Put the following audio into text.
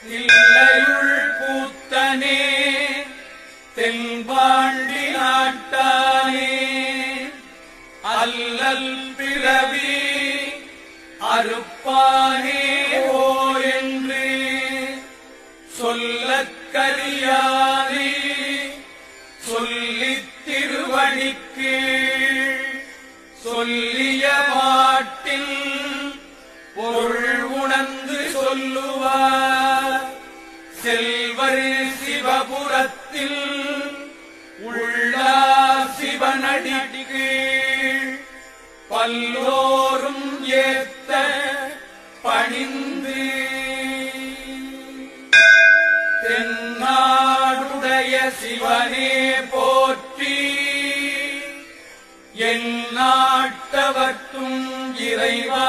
தில்லையுள் கூத்தனே தென்பாண்டி நாட்டானே அல்லல் பிறவி அறுப்பானே ஓ என்று சொல்லக்கரியானே சொல்லித் திருவடிக்கு சொல்லிய பாட்டில் பொருள் உணர்ந்து சொல்லுவார் செல்வர் சிவபுரத்தில் உள்ளார் சிவனடிக்கு பல்லோரும் ஏத்த பணிந்து தென்னாடுடைய சிவனே போற்றி என் நாட்டவர்க்கும் இறைவா